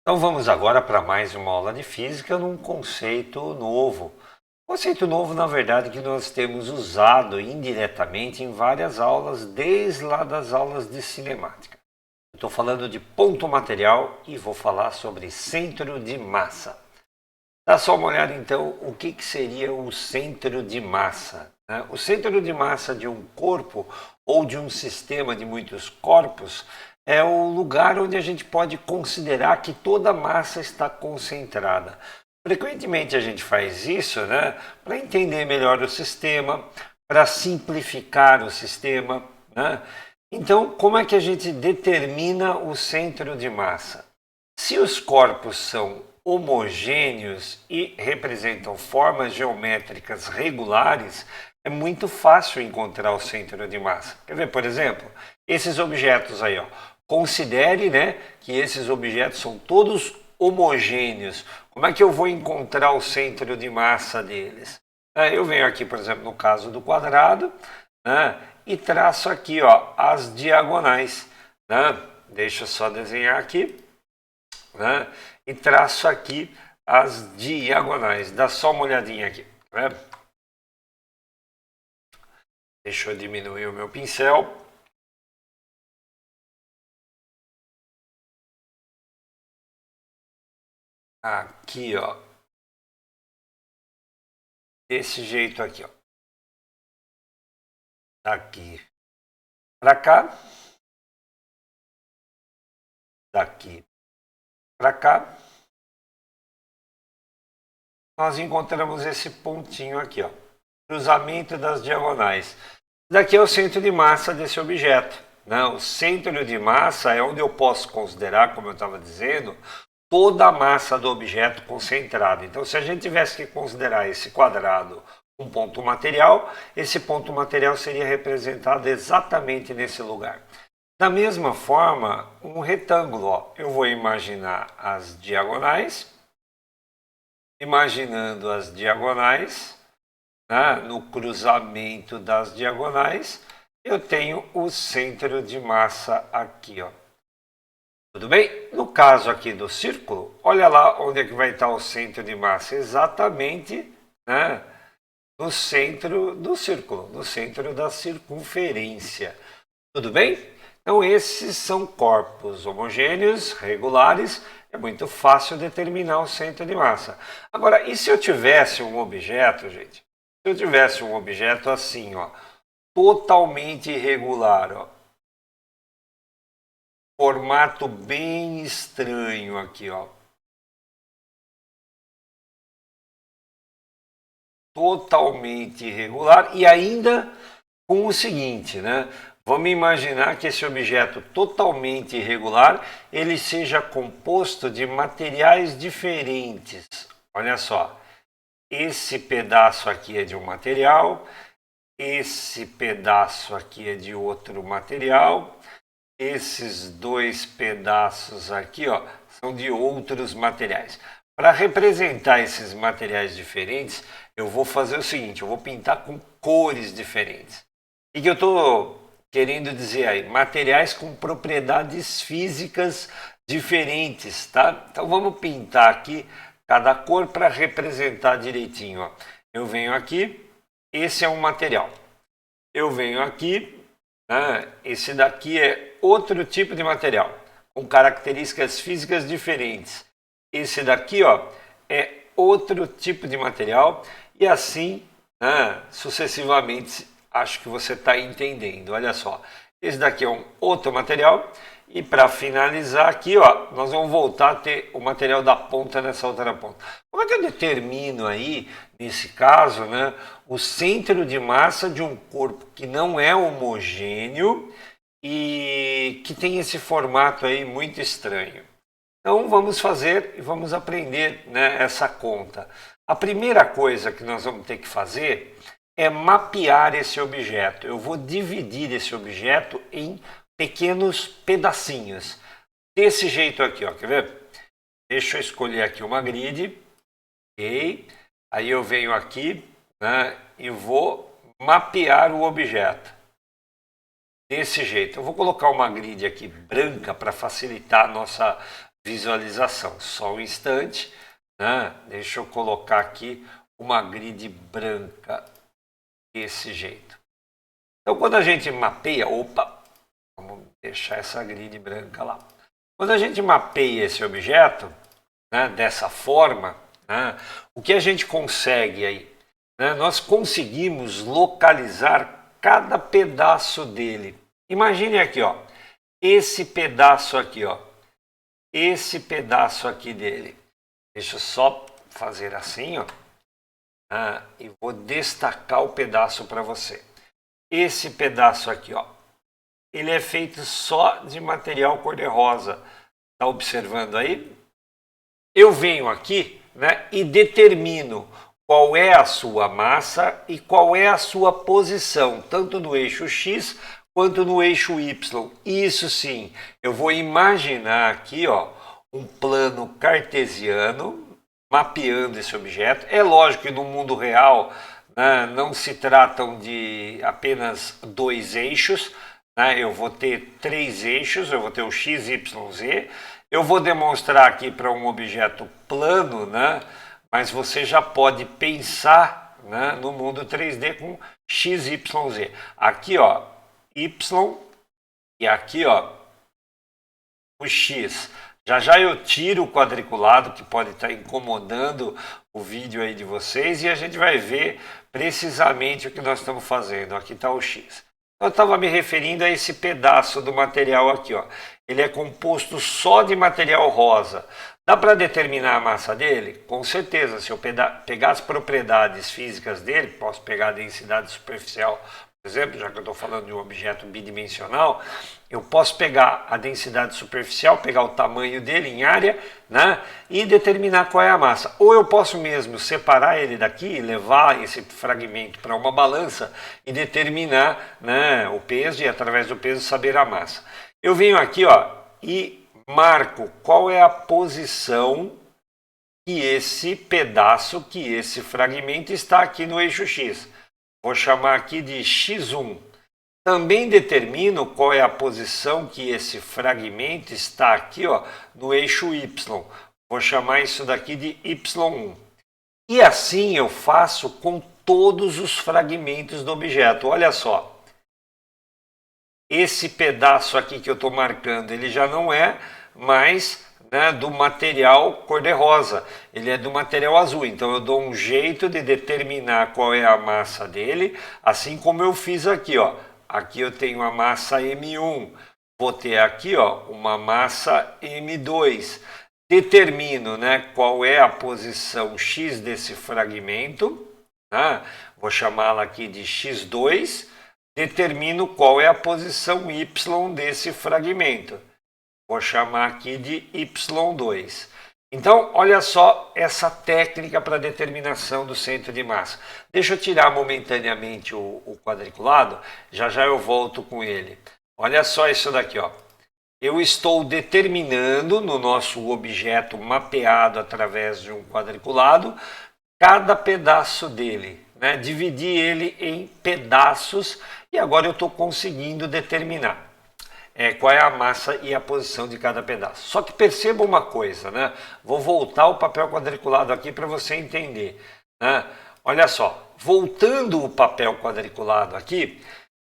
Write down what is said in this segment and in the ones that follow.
Então vamos agora para mais uma aula de física num conceito novo. Conceito novo, na verdade, que nós temos usado indiretamente em várias aulas, desde lá das aulas de cinemática. Estou falando de ponto material e vou falar sobre centro de massa. Dá só uma olhada então o que seria o centro de massa. O centro de massa de um corpo ou de um sistema de muitos corpos é o lugar onde a gente pode considerar que toda a massa está concentrada. Frequentemente a gente faz isso, para entender melhor o sistema, para simplificar o sistema. Então, como é que a gente determina o centro de massa? Se os corpos são homogêneos e representam formas geométricas regulares, é muito fácil encontrar o centro de massa. Quer ver, por exemplo, esses objetos aí, ó. Considere, que esses objetos são todos homogêneos. Como é que eu vou encontrar o centro de massa deles? Eu venho aqui, por exemplo, no caso do quadrado, e traço aqui, ó, as diagonais. Deixa eu só desenhar aqui. E traço aqui as diagonais. Dá só uma olhadinha aqui. Deixa eu diminuir o meu pincel. Aqui, ó. Desse jeito aqui, ó. Daqui para cá. Daqui para cá. Nós encontramos esse pontinho aqui, ó. Cruzamento das diagonais. Daqui é o centro de massa desse objeto. O centro de massa é onde eu posso considerar, como eu estava dizendo, toda a massa do objeto concentrada. Então, se a gente tivesse que considerar esse quadrado um ponto material, esse ponto material seria representado exatamente nesse lugar. Da mesma forma, um retângulo, ó, eu vou imaginar as diagonais. Imaginando as diagonais, no cruzamento das diagonais, eu tenho o centro de massa aqui, ó. Tudo bem? No caso aqui do círculo, olha lá onde é que vai estar o centro de massa, exatamente no centro do círculo, no centro da circunferência. Tudo bem? Então esses são corpos homogêneos, regulares, é muito fácil determinar o centro de massa. Agora, e se eu tivesse um objeto, gente? Se eu tivesse um objeto assim, ó, totalmente irregular, ó, formato bem estranho aqui, ó. Totalmente irregular e ainda com o seguinte, Vamos imaginar que esse objeto totalmente irregular, ele seja composto de materiais diferentes. Olha só, esse pedaço aqui é de um material, esse pedaço aqui é de outro material, esses dois pedaços aqui, ó, são de outros materiais. Para representar esses materiais diferentes, eu vou fazer o seguinte, eu vou pintar com cores diferentes. O que eu estou querendo dizer aí? Materiais com propriedades físicas diferentes, tá? Então vamos pintar aqui cada cor para representar direitinho, ó. Eu venho aqui, esse é um material. Eu venho aqui, esse daqui é outro tipo de material, com características físicas diferentes. Esse daqui, ó, é outro tipo de material e assim, sucessivamente. Acho que você está entendendo. Olha só, esse daqui é um outro material e para finalizar aqui, ó, nós vamos voltar a ter o material da ponta nessa outra ponta. Como é que eu determino aí, nesse caso, o centro de massa de um corpo que não é homogêneo e que tem esse formato aí muito estranho? Então vamos fazer e vamos aprender essa conta. A primeira coisa que nós vamos ter que fazer é mapear esse objeto. Eu vou dividir esse objeto em pequenos pedacinhos. Desse jeito aqui, ó, quer ver? Deixa eu escolher aqui uma grid. Ok. Aí eu venho aqui e vou mapear o objeto. Desse jeito. Eu vou colocar uma grid aqui branca para facilitar a nossa visualização. Só um instante, né? Deixa eu colocar aqui uma grid branca desse jeito. Então, quando a gente mapeia, vamos deixar essa grid branca lá. Quando a gente mapeia esse objeto, né, dessa forma, né, o que a gente consegue aí? Né, nós conseguimos localizar cada pedaço dele. Imagine aqui, ó, esse pedaço aqui, ó, esse pedaço aqui dele. Deixa eu só fazer assim, ó, e vou destacar o pedaço para você. Esse pedaço aqui, ó, ele é feito só de material cor-de-rosa. Tá observando aí? Eu venho aqui, né, e determino qual é a sua massa e qual é a sua posição, tanto no eixo X quanto no eixo Y. Isso sim, eu vou imaginar aqui, ó, um plano cartesiano mapeando esse objeto. É lógico que no mundo real, né, não se tratam de apenas dois eixos, né, eu vou ter três eixos, eu vou ter o X, Y, Z. Eu vou demonstrar aqui para um objeto plano, né, mas você já pode pensar, né, no mundo 3D com X, Y, Z. Aqui, ó, Y e aqui, ó, o X. Já já eu tiro o quadriculado que pode estar incomodando o vídeo aí de vocês e a gente vai ver precisamente o que nós estamos fazendo. Aqui está o X. Eu estava me referindo a esse pedaço do material aqui, ó. Ele é composto só de material rosa. Dá para determinar a massa dele? Com certeza. Se eu pegar as propriedades físicas dele, posso pegar a densidade superficial, por exemplo, já que eu estou falando de um objeto bidimensional, eu posso pegar a densidade superficial, pegar o tamanho dele em área, né, e determinar qual é a massa. Ou eu posso mesmo separar ele daqui, levar esse fragmento para uma balança e determinar, né, o peso e através do peso saber a massa. Eu venho aqui, ó, e marco qual é a posição que esse pedaço, que esse fragmento está aqui no eixo X. Vou chamar aqui de X1. Também determino qual é a posição que esse fragmento está aqui, ó, no eixo Y. Vou chamar isso daqui de Y1. E assim eu faço com todos os fragmentos do objeto. Olha só. Esse pedaço aqui que eu estou marcando, ele já não é mais, né, do material cor-de-rosa, ele é do material azul, então eu dou um jeito de determinar qual é a massa dele, assim como eu fiz aqui, ó. Aqui eu tenho a massa M1, vou ter aqui, ó, uma massa M2, determino, né, qual é a posição X desse fragmento, né? Vou chamá-la aqui de X2, determino qual é a posição Y desse fragmento. Vou chamar aqui de Y2. Então, olha só essa técnica para determinação do centro de massa. Deixa eu tirar momentaneamente o quadriculado, já já eu volto com ele. Olha só isso daqui, ó. Eu estou determinando no nosso objeto mapeado através de um quadriculado cada pedaço dele, né? Dividi ele em pedaços e agora eu estou conseguindo determinar qual é a massa e a posição de cada pedaço. Só que perceba uma coisa, né? Vou voltar o papel quadriculado aqui para você entender, né? Olha só, voltando o papel quadriculado aqui,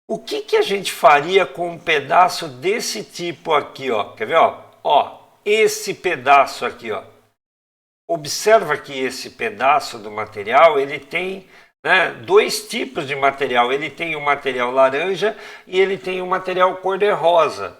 o que a gente faria com um pedaço desse tipo aqui, ó? Quer ver, ó? Ó, esse pedaço aqui, ó. Observa que esse pedaço do material, ele tem, né, dois tipos de material. Ele tem o material laranja e ele tem o material cor-de-rosa.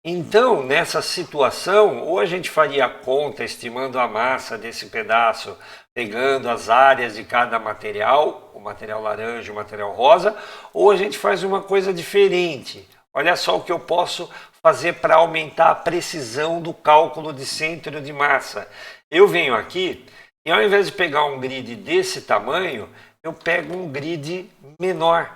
Então, nessa situação, ou a gente faria a conta estimando a massa desse pedaço, pegando as áreas de cada material, o material laranja e o material rosa, ou a gente faz uma coisa diferente. Olha só o que eu posso fazer para aumentar a precisão do cálculo de centro de massa. Eu venho aqui e ao invés de pegar um grid desse tamanho, eu pego um grid menor.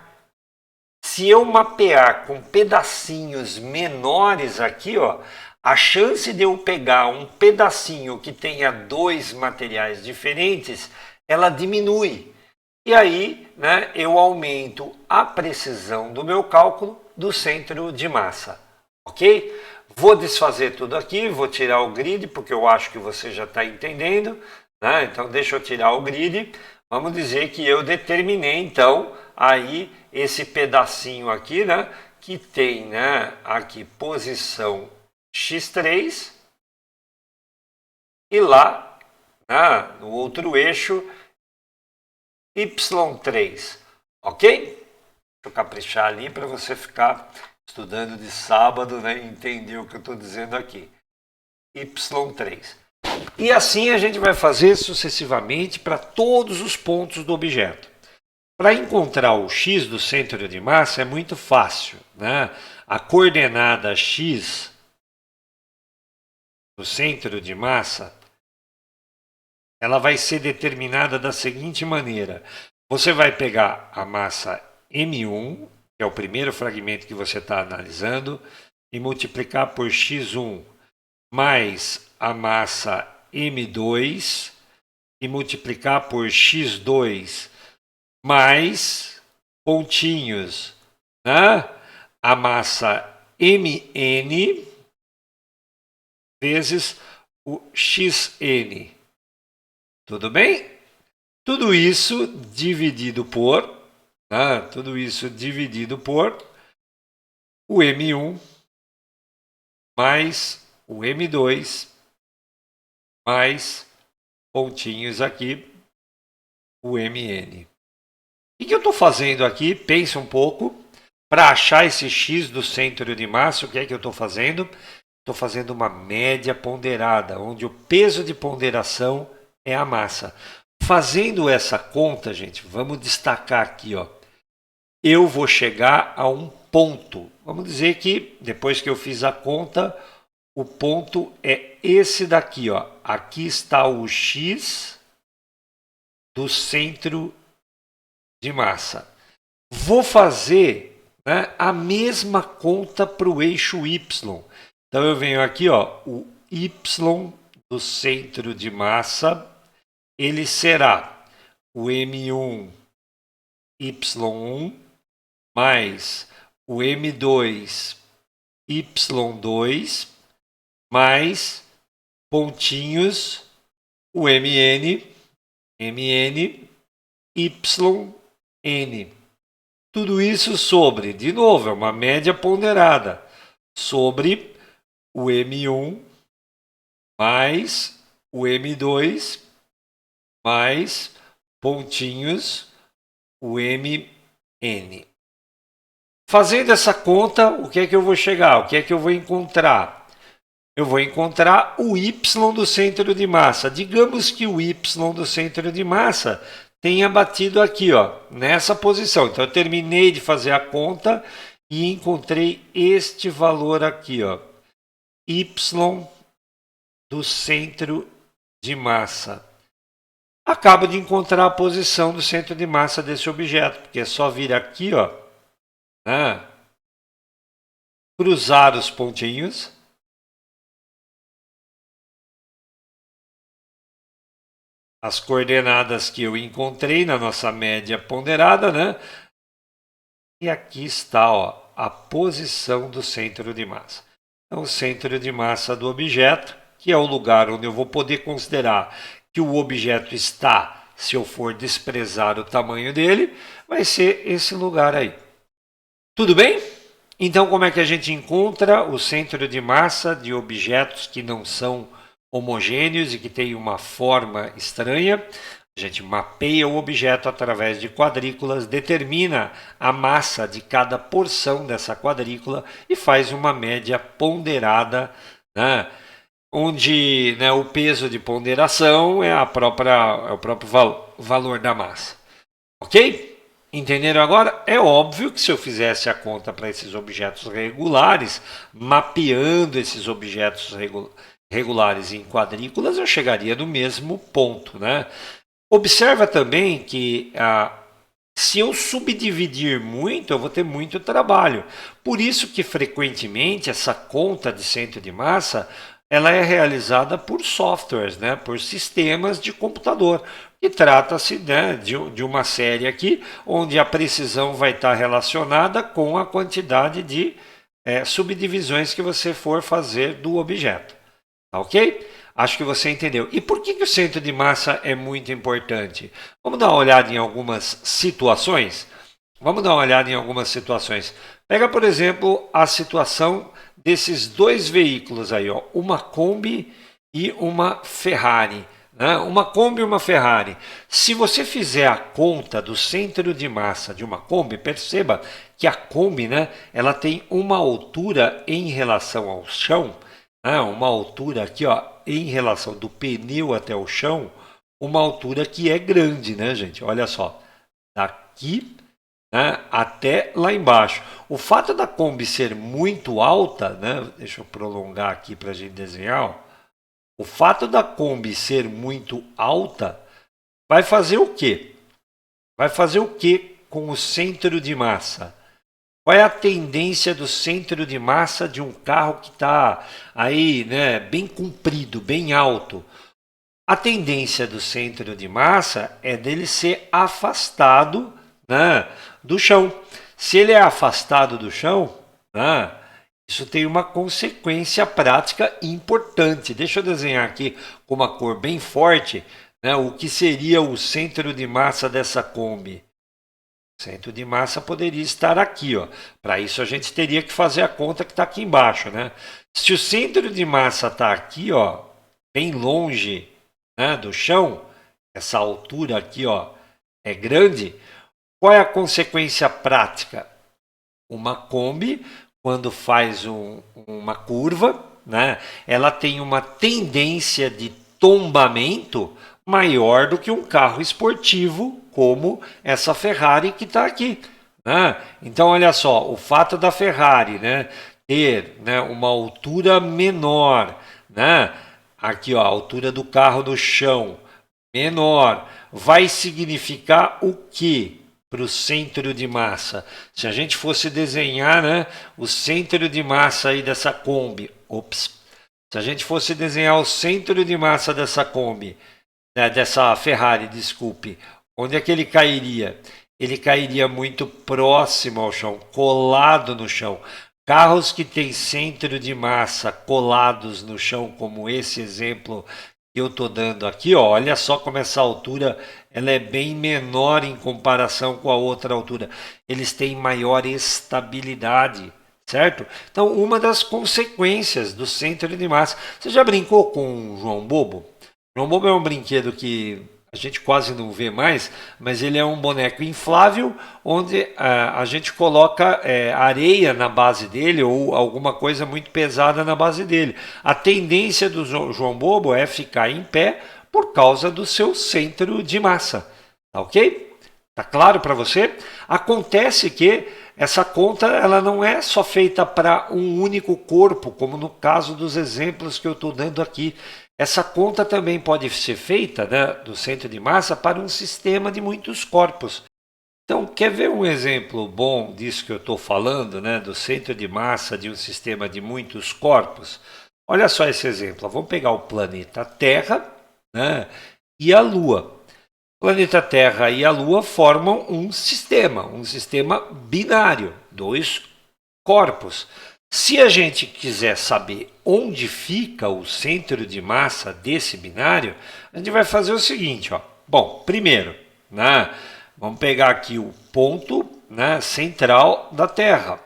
Se eu mapear com pedacinhos menores aqui, ó, a chance de eu pegar um pedacinho que tenha dois materiais diferentes, ela diminui. E aí, né, eu aumento a precisão do meu cálculo do centro de massa. Ok? Vou desfazer tudo aqui, vou tirar o grid, porque eu acho que você já está entendendo, né? Então, deixa eu tirar o grid. Vamos dizer que eu determinei, então, aí esse pedacinho aqui, né? Que tem, né, aqui posição x3 e lá, né, no outro eixo, y3, ok? Deixa eu caprichar ali para você ficar estudando de sábado, né, e entender o que eu estou dizendo aqui. y3. E assim a gente vai fazer sucessivamente para todos os pontos do objeto. Para encontrar o x do centro de massa é muito fácil, né? A coordenada x do centro de massa, ela vai ser determinada da seguinte maneira. Você vai pegar a massa M1, que é o primeiro fragmento que você está analisando, e multiplicar por x1 mais a massa M2 e multiplicar por x2 mais pontinhos, né? A massa Mn vezes o Xn. Tudo bem? Tudo isso dividido por, né? Tudo isso dividido por o M1 mais o M2 mais pontinhos aqui, o Mn. O que eu estou fazendo aqui? Pensa um pouco. Para achar esse x do centro de massa, o que é que eu estou fazendo? Estou fazendo uma média ponderada, onde o peso de ponderação é a massa. Fazendo essa conta, gente, vamos destacar aqui, ó. Eu vou chegar a um ponto. Vamos dizer que, depois que eu fiz a conta, o ponto é esse daqui, ó. Aqui está o x do centro de massa. Vou fazer, né, a mesma conta para o eixo y. Então eu venho aqui, ó, o y do centro de massa, ele será o M1 Y1 mais o M2 Y2 mais pontinhos o MN YN. Tudo isso sobre, de novo, é uma média ponderada, sobre o M1 mais o M2 mais pontinhos o MN. Fazendo essa conta, o que é que eu vou chegar? O que é que eu vou encontrar? Eu vou encontrar o y do centro de massa. Digamos que o y do centro de massa tenha batido aqui, ó, nessa posição. Então eu terminei de fazer a conta e encontrei este valor aqui, ó, y do centro de massa. Acabo de encontrar a posição do centro de massa desse objeto, porque é só vir aqui, ó, né, cruzar os pontinhos, as coordenadas que eu encontrei na nossa média ponderada, né? E aqui está, ó, a posição do centro de massa. Então, o centro de massa do objeto, que é o lugar onde eu vou poder considerar que o objeto está, se eu for desprezar o tamanho dele, vai ser esse lugar aí. Tudo bem? Então, como é que a gente encontra o centro de massa de objetos que não são homogêneos e que têm uma forma estranha? A gente mapeia o objeto através de quadrículas, determina a massa de cada porção dessa quadrícula e faz uma média ponderada, né, onde, né, o peso de ponderação é o próprio valor da massa. Ok? Entenderam agora? É óbvio que se eu fizesse a conta para esses objetos regulares, mapeando esses objetos regulares em quadrículas, eu chegaria no mesmo ponto, né? Observa também que se eu subdividir muito, eu vou ter muito trabalho. Por isso que frequentemente essa conta de centro de massa ela é realizada por softwares, né, por sistemas de computador. E trata-se, né, de uma série aqui, onde a precisão vai estar relacionada com a quantidade de subdivisões que você for fazer do objeto. Tá ok? Acho que você entendeu. E por que o centro de massa é muito importante? Vamos dar uma olhada em algumas situações? Pega, por exemplo, a situação desses dois veículos aí, ó, uma Kombi e uma Ferrari. Né? Uma Kombi e uma Ferrari. Se você fizer a conta do centro de massa de uma Kombi, perceba que a Kombi, né, ela tem uma altura em relação ao chão, né, uma altura aqui, ó, em relação do pneu até o chão, uma altura que é grande, né, gente? Olha só, daqui, né, até lá embaixo. O fato da Kombi ser muito alta, né, deixa eu prolongar aqui para a gente desenhar, ó, o fato da Kombi ser muito alta vai fazer o quê? Vai fazer o quê com o centro de massa? Qual é a tendência do centro de massa de um carro que está aí, né, bem comprido, bem alto? A tendência do centro de massa é dele ser afastado, né, do chão. Se ele é afastado do chão, né, isso tem uma consequência prática importante. Deixa eu desenhar aqui com uma cor bem forte, né, o que seria o centro de massa dessa Kombi. O centro de massa poderia estar aqui, ó. Para isso a gente teria que fazer a conta que está aqui embaixo, né? Se o centro de massa está aqui, ó, bem longe, né, do chão, essa altura aqui, ó, é grande. Qual é a consequência prática? Uma Kombi, quando faz uma curva, né, ela tem uma tendência de tombamento maior do que um carro esportivo como essa Ferrari que está aqui. Né? Então, olha só, o fato da Ferrari, né, ter, né, uma altura menor, né, aqui ó, a altura do carro no chão menor, vai significar o quê para o centro de massa? Se a gente fosse desenhar, né, o centro de massa aí dessa Kombi, se a gente fosse desenhar o centro de massa dessa Kombi, né, dessa Ferrari, desculpe, onde é que ele cairia? Ele cairia muito próximo ao chão, colado no chão. Carros que têm centro de massa colados no chão, como esse exemplo que eu estou dando aqui, ó, olha só como essa altura ela é bem menor em comparação com a outra altura. Eles têm maior estabilidade, certo? Então, uma das consequências do centro de massa. Você já brincou com o João Bobo? João Bobo é um brinquedo que a gente quase não vê mais, mas ele é um boneco inflável onde a gente coloca areia na base dele ou alguma coisa muito pesada na base dele. A tendência do João Bobo é ficar em pé por causa do seu centro de massa. Tá ok? Tá claro para você? Acontece que essa conta ela não é só feita para um único corpo, como no caso dos exemplos que eu estou dando aqui. Essa conta também pode ser feita, né, do centro de massa para um sistema de muitos corpos. Então, quer ver um exemplo bom disso que eu estou falando, né, do centro de massa de um sistema de muitos corpos? Olha só esse exemplo. Vamos pegar o planeta Terra, né, e a Lua. O planeta Terra e a Lua formam um sistema binário, dois corpos. Se a gente quiser saber onde fica o centro de massa desse binário, a gente vai fazer o seguinte, ó. Bom, primeiro, né, vamos pegar aqui o ponto, né, central da Terra,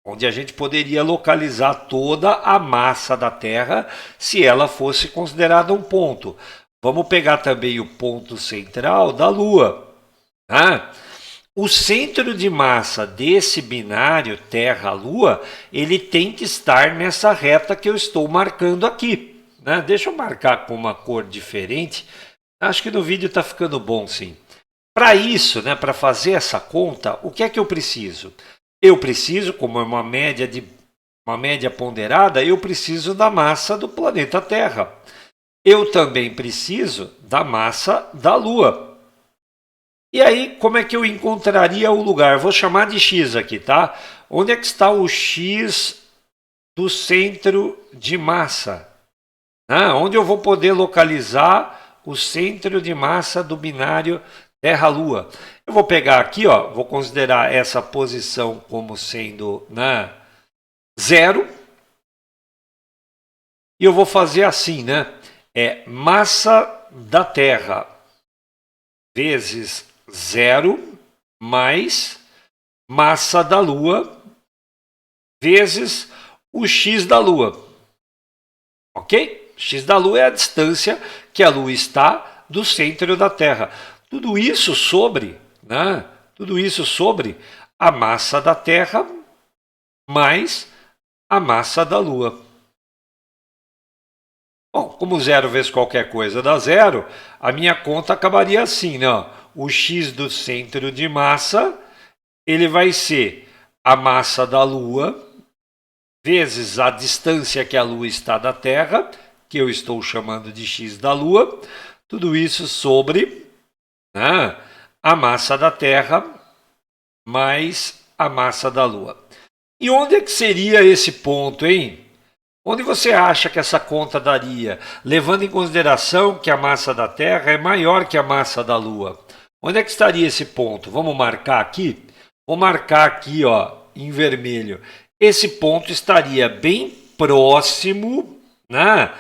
onde a gente poderia localizar toda a massa da Terra se ela fosse considerada um ponto. Vamos pegar também o ponto central da Lua, né? O centro de massa desse binário Terra-Lua, ele tem que estar nessa reta que eu estou marcando aqui. Né? Deixa eu marcar com uma cor diferente. Acho que no vídeo está ficando bom, sim. Para isso, né, para fazer essa conta, o que é que eu preciso? Eu preciso, como é uma média ponderada, eu preciso da massa do planeta Terra. Eu também preciso da massa da Lua. E aí, como é que eu encontraria o lugar? Vou chamar de X aqui, tá? Onde é que está o X do centro de massa? Onde eu vou poder localizar o centro de massa do binário Terra-Lua? Eu vou pegar aqui, ó, vou considerar essa posição como sendo, né, zero. E eu vou fazer assim, né? É massa da Terra vezes zero mais massa da Lua vezes o x da Lua. Ok? X da Lua é a distância que a Lua está do centro da Terra. Tudo isso sobre, né? Tudo isso sobre a massa da Terra mais a massa da Lua. Bom, como zero vezes qualquer coisa dá zero, a minha conta acabaria assim, né? O x do centro de massa, ele vai ser a massa da Lua vezes a distância que a Lua está da Terra, que eu estou chamando de x da Lua, tudo isso sobre, né, a massa da Terra mais a massa da Lua. E onde é que seria esse ponto, hein? Onde você acha que essa conta daria, levando em consideração que a massa da Terra é maior que a massa da Lua? Onde é que estaria esse ponto? Vamos marcar aqui? Vou marcar aqui, ó, em vermelho. Esse ponto estaria bem próximo, né?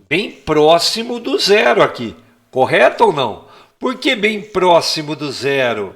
Bem próximo do zero aqui. Correto ou não? Por que bem próximo do zero?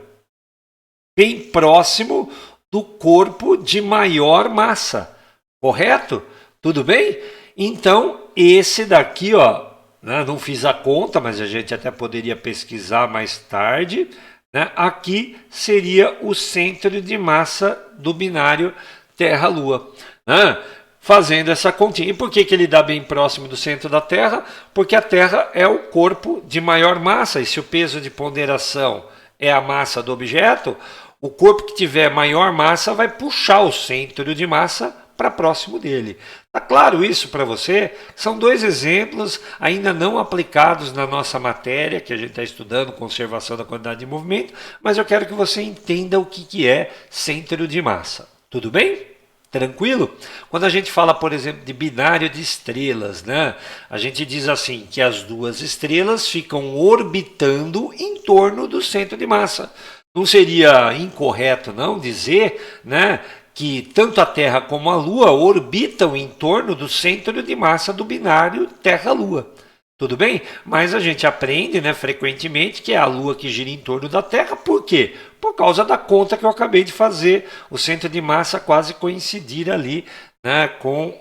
Bem próximo do corpo de maior massa. Correto? Tudo bem? Então, esse daqui, ó, né, não fiz a conta, mas a gente até poderia pesquisar mais tarde, né? Aqui seria o centro de massa do binário Terra-Lua. Né? Fazendo essa continha. E por que ele dá bem próximo do centro da Terra? Porque a Terra é o corpo de maior massa, e se o peso de ponderação é a massa do objeto, o corpo que tiver maior massa vai puxar o centro de massa para próximo dele. Tá claro isso para você? São dois exemplos ainda não aplicados na nossa matéria, que a gente está estudando, conservação da quantidade de movimento, mas eu quero que você entenda o que é centro de massa. Tudo bem? Tranquilo? Quando a gente fala, por exemplo, de binário de estrelas, né? A gente diz assim que as duas estrelas ficam orbitando em torno do centro de massa. Não seria incorreto não dizer, né, que tanto a Terra como a Lua orbitam em torno do centro de massa do binário Terra-Lua. Tudo bem? Mas a gente aprende, né, frequentemente que é a Lua que gira em torno da Terra. Por quê? Por causa da conta que eu acabei de fazer. O centro de massa quase coincidir ali, né, com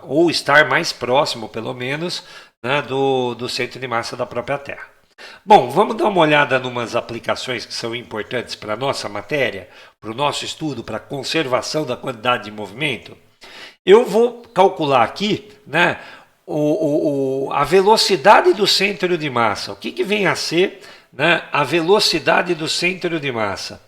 ou estar mais próximo, pelo menos, né, do centro de massa da própria Terra. Bom, vamos dar uma olhada em umas aplicações que são importantes para a nossa matéria, para o nosso estudo, para a conservação da quantidade de movimento. Eu vou calcular aqui, né, a velocidade do centro de massa. O que vem a ser, né, a velocidade do centro de massa?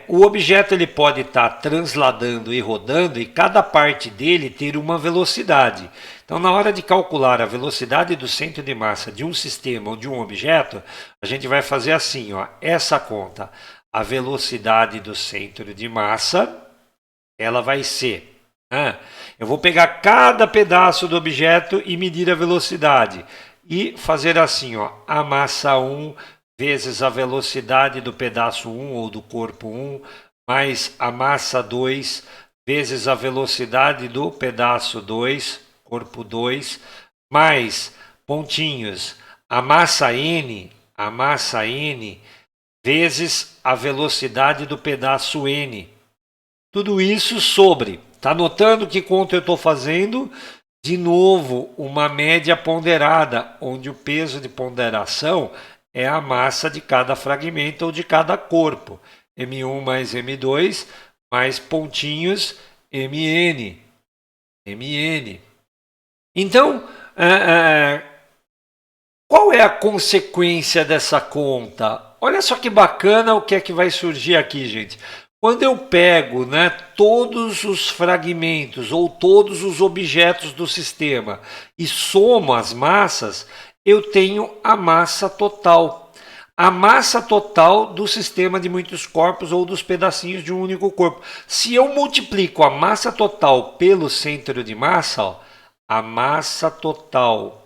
O objeto ele pode estar transladando e rodando e cada parte dele ter uma velocidade. Então, na hora de calcular a velocidade do centro de massa de um sistema ou de um objeto, a gente vai fazer assim, ó, essa conta. A velocidade do centro de massa, ela vai ser... eu vou pegar cada pedaço do objeto e medir a velocidade. E fazer assim, ó, a massa 1 vezes a velocidade do pedaço 1 ou do corpo 1, mais a massa 2 vezes a velocidade do pedaço 2, corpo 2, mais pontinhos, a massa n vezes a velocidade do pedaço n. Tudo isso sobre... Está notando que conta eu estou fazendo? De novo, uma média ponderada, onde o peso de ponderação é a massa de cada fragmento ou de cada corpo. M1 mais M2 mais pontinhos Mn. Então, qual é a consequência dessa conta? Olha só que bacana o que é que vai surgir aqui, gente. Quando eu pego, né, todos os fragmentos ou todos os objetos do sistema e somo as massas, eu tenho a massa total. A massa total do sistema de muitos corpos ou dos pedacinhos de um único corpo. Se eu multiplico a massa total pelo centro de massa, ó, a massa total,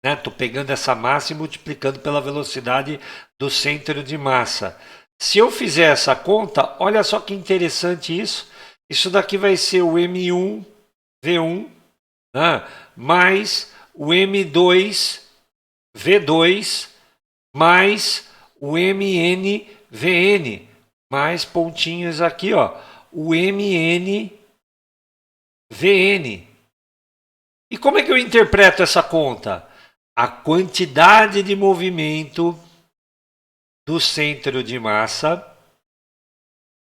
estou pegando essa massa e multiplicando pela velocidade do centro de massa. Se eu fizer essa conta, olha só que interessante isso. Isso daqui vai ser o M1 V1, né, mais o M2 V2 mais o MN VN, mais pontinhos aqui, ó, o MN VN. E como é que eu interpreto essa conta? A quantidade de movimento do centro de massa,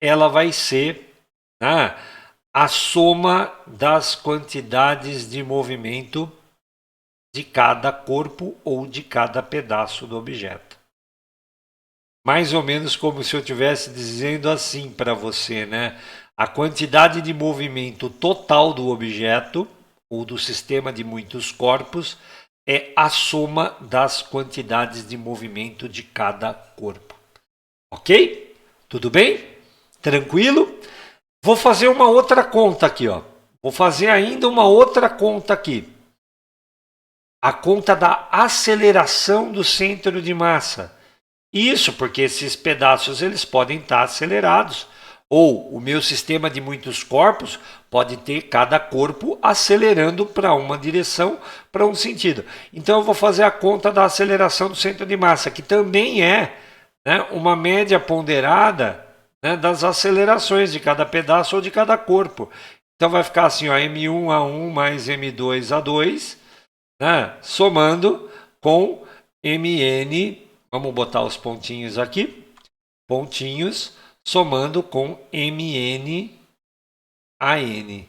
ela vai ser, né, a soma das quantidades de movimento de cada corpo ou de cada pedaço do objeto. Mais ou menos como se eu estivesse dizendo assim para você, né? A quantidade de movimento total do objeto ou do sistema de muitos corpos é a soma das quantidades de movimento de cada corpo. Ok? Tudo bem? Tranquilo? Vou fazer uma outra conta aqui, ó. Vou fazer ainda uma outra conta aqui. A conta da aceleração do centro de massa. Isso porque esses pedaços eles podem estar acelerados. Ou o meu sistema de muitos corpos pode ter cada corpo acelerando para uma direção, para um sentido. Então eu vou fazer a conta da aceleração do centro de massa, que também é, né, uma média ponderada, né, das acelerações de cada pedaço ou de cada corpo. Então vai ficar assim, ó, M1A1 mais M2A2, né, somando com MN, vamos botar os pontinhos aqui, pontinhos, somando com MN AN.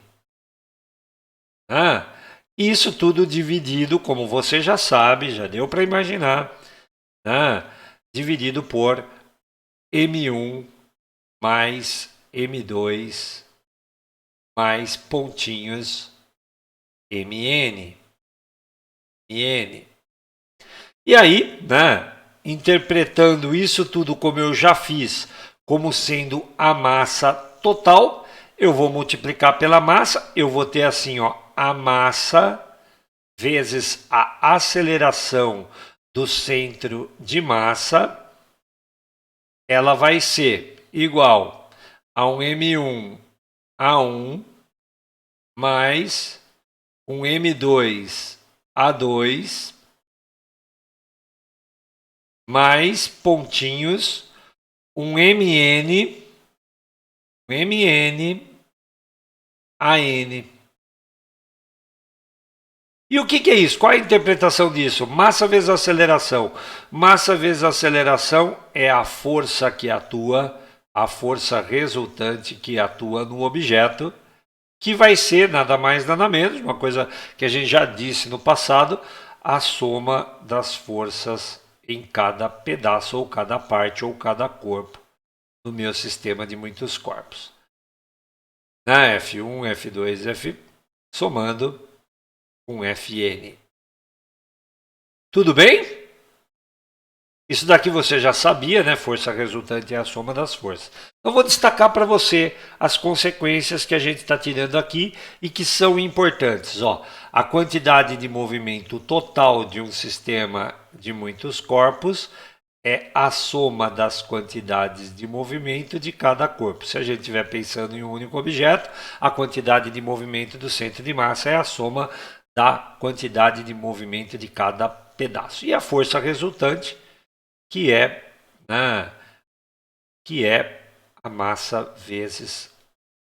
Isso tudo dividido, como você já sabe, já deu para imaginar, dividido por M1 mais M2 mais pontinhos MN. E aí, interpretando isso tudo como eu já fiz, como sendo a massa total, eu vou multiplicar pela massa, eu vou ter assim, ó, a massa vezes a aceleração do centro de massa, ela vai ser igual a um M1A1 mais um M2A2 mais pontinhos, um MN AN. E o que é isso? Qual é a interpretação disso? Massa vezes aceleração. Massa vezes aceleração é a força que atua, a força resultante que atua no objeto, que vai ser nada mais nada menos, uma coisa que a gente já disse no passado, a soma das forças em cada pedaço ou cada parte ou cada corpo no meu sistema de muitos corpos. Na F1, F2, F somando com Fn. Tudo bem? Isso daqui você já sabia, né? Força resultante é a soma das forças. Eu vou destacar para você as consequências que a gente está tirando aqui e que são importantes. Ó, a quantidade de movimento total de um sistema de muitos corpos é a soma das quantidades de movimento de cada corpo. Se a gente estiver pensando em um único objeto, a quantidade de movimento do centro de massa é a soma da quantidade de movimento de cada pedaço. E a força resultante, que é a massa vezes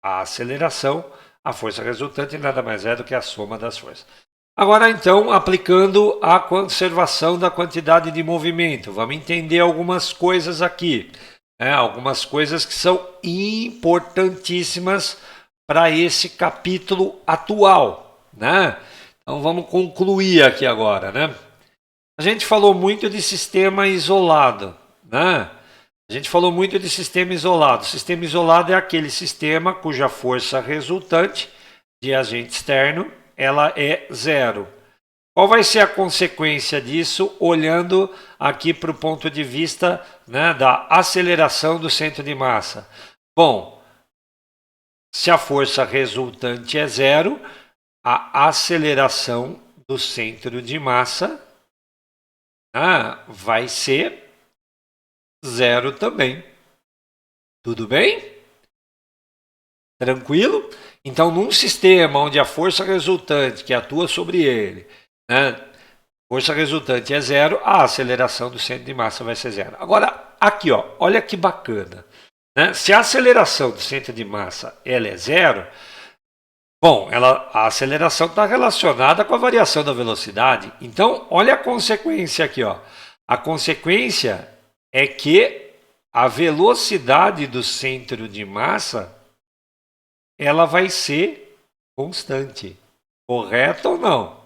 a aceleração, a força resultante nada mais é do que a soma das forças. Agora, então, aplicando a conservação da quantidade de movimento, vamos entender algumas coisas aqui, algumas coisas que são importantíssimas para esse capítulo atual, Então, vamos concluir aqui agora, A gente falou muito de sistema isolado, A gente falou muito de sistema isolado. Sistema isolado é aquele sistema cuja força resultante de agente externo ela é zero. Qual vai ser a consequência disso, olhando aqui para o ponto de vista da aceleração do centro de massa? Bom, se a força resultante é zero, a aceleração do centro de massa vai ser zero também. Tudo bem? Tranquilo? Então, num sistema onde a força resultante que atua sobre ele, né, força resultante é zero, a aceleração do centro de massa vai ser zero. Agora, aqui, ó, olha que bacana. Né? Se a aceleração do centro de massa ela é zero, bom, a aceleração está relacionada com a variação da velocidade. Então, olha a consequência aqui. Ó. A consequência é que a velocidade do centro de massa ela vai ser constante. Correto ou não?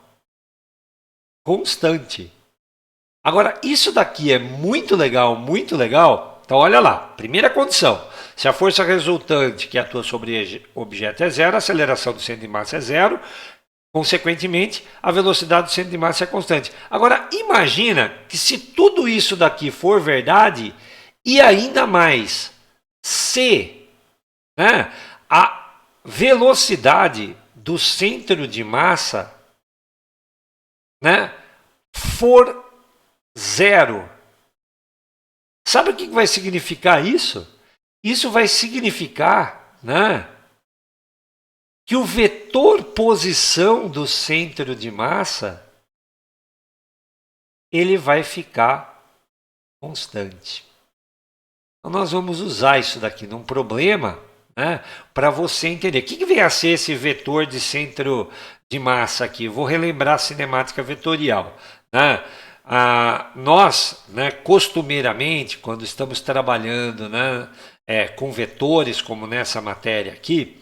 Constante. Agora, isso daqui é muito legal, muito legal. Então, olha lá. Primeira condição. Se a força resultante que atua sobre o objeto é zero, a aceleração do centro de massa é zero. Consequentemente, a velocidade do centro de massa é constante. Agora, imagina que se tudo isso daqui for verdade, e ainda mais, se né, a velocidade do centro de massa né, for zero. Sabe o que vai significar isso? Isso vai significar né, que o vetor posição do centro de massa ele vai ficar constante. Então nós vamos usar isso daqui num problema né, para você entender. O que vem a ser esse vetor de centro de massa aqui? Vou relembrar a cinemática vetorial. Né? Nós, né, costumeiramente, quando estamos trabalhando né, com vetores, como nessa matéria aqui,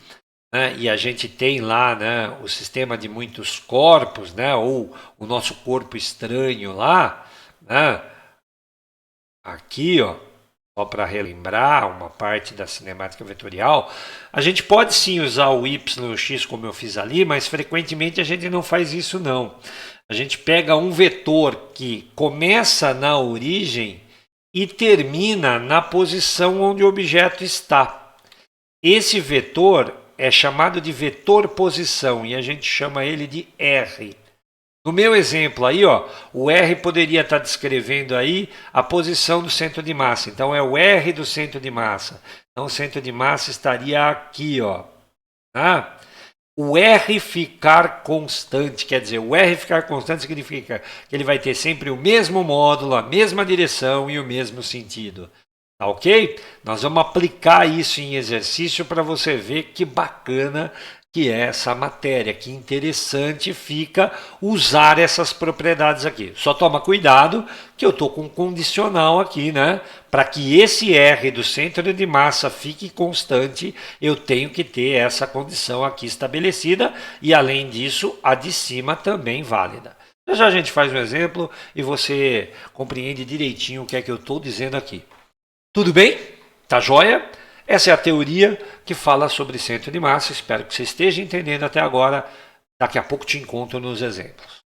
né, e a gente tem lá né, o sistema de muitos corpos, né, ou o nosso corpo estranho lá, né, aqui, ó, só para relembrar uma parte da cinemática vetorial, a gente pode sim usar o y e o x como eu fiz ali, mas frequentemente a gente não faz isso não. A gente pega um vetor que começa na origem e termina na posição onde o objeto está. Esse vetor é chamado de vetor posição e a gente chama ele de R. No meu exemplo aí, ó, o R poderia estar descrevendo aí a posição do centro de massa. Então é o R do centro de massa. Então o centro de massa estaria aqui, ó. Tá? O R ficar constante, quer dizer, o R ficar constante significa que ele vai ter sempre o mesmo módulo, a mesma direção e o mesmo sentido. Tá ok? Nós vamos aplicar isso em exercício para você ver que bacana que é essa matéria, que interessante fica usar essas propriedades aqui. Só toma cuidado que eu estou com um condicional aqui, né? Para que esse R do centro de massa fique constante, eu tenho que ter essa condição aqui estabelecida e, além disso, a de cima também válida. Já a gente faz um exemplo e você compreende direitinho o que é que eu estou dizendo aqui. Tudo bem? Tá joia? Essa é a teoria que fala sobre centro de massa. Espero que você esteja entendendo até agora. Daqui a pouco te encontro nos exemplos.